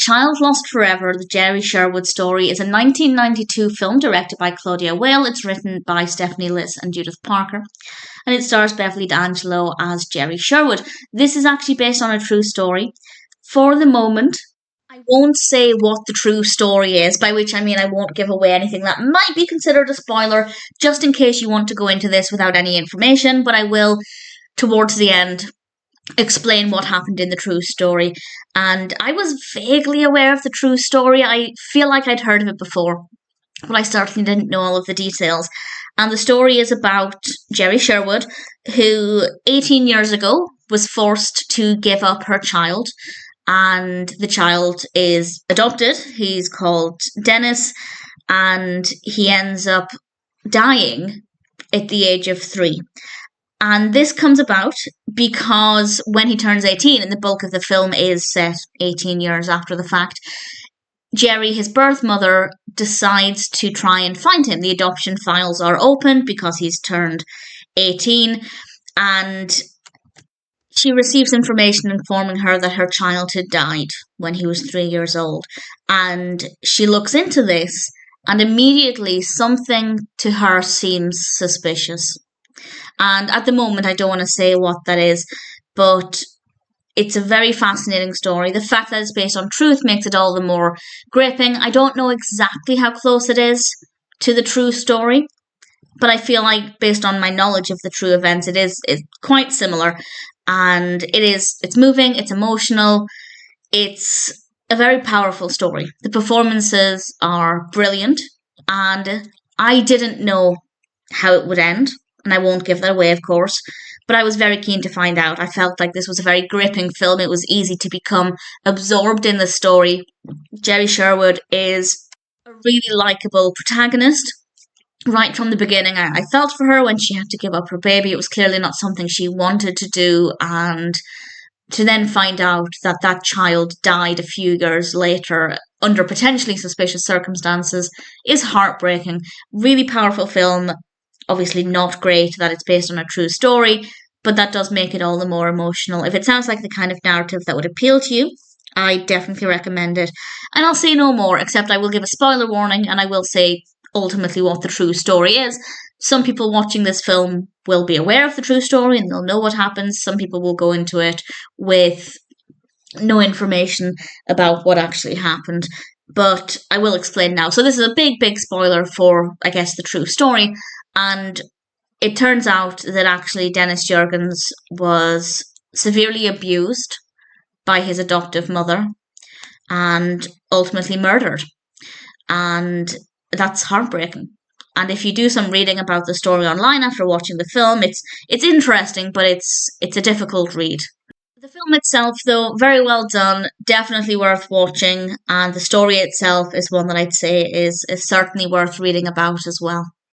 Child Lost Forever, the Jerry Sherwood story, is a 1992 film directed by Claudia Weill. It's written by Stephanie Liss and Judith Parker, and it stars Beverly D'Angelo as Jerry Sherwood. This is actually based on a true story. For the moment, I won't say what the true story is, by which I mean I won't give away anything that might be considered a spoiler, just in case you want to go into this without any information, but I will, towards the end, explain what happened in the true story. And I was vaguely aware of the true story. I feel like I'd heard of it before, but I certainly didn't know all of the details. And the story is about Jerry Sherwood, who 18 years ago was forced to give up her child, and the child is adopted. He's called Dennis, and he ends up dying at the age of 3. And this comes about because when he turns 18, and the bulk of the film is set 18 years after the fact, Jerry, his birth mother, decides to try and find him. The adoption files are opened because he's turned 18, and she receives information informing her that her child had died when he was 3 years old. And she looks into this, and immediately something to her seems suspicious. And at the moment, I don't want to say what that is, but it's a very fascinating story. The fact that it's based on truth makes it all the more gripping. I don't know exactly how close it is to the true story, but I feel like, based on my knowledge of the true events, it's quite similar. And it's moving, it's emotional, it's a very powerful story. The performances are brilliant, and I didn't know how it would end, and I won't give that away, of course, but I was very keen to find out. I felt like this was a very gripping film. It was easy to become absorbed in the story. Jerry Sherwood is a really likeable protagonist. Right from the beginning, I felt for her when she had to give up her baby. It was clearly not something she wanted to do, and to then find out that that child died a few years later under potentially suspicious circumstances is heartbreaking. Really powerful film. Obviously not great that it's based on a true story, but that does make it all the more emotional. If it sounds like the kind of narrative that would appeal to you, I definitely recommend it. And I'll say no more, except I will give a spoiler warning, and I will say ultimately what the true story is. Some people watching this film will be aware of the true story and they'll know what happens. Some people will go into it with no information about what actually happened. But I will explain now. So this is a big spoiler for, I guess, the true story. And it turns out that actually Dennis Jurgens was severely abused by his adoptive mother and ultimately murdered. And that's heartbreaking. And if you do some reading about the story online after watching the film, it's interesting, but it's a difficult read. The film itself, though, very well done, definitely worth watching, and the story itself is one that I'd say is certainly worth reading about as well.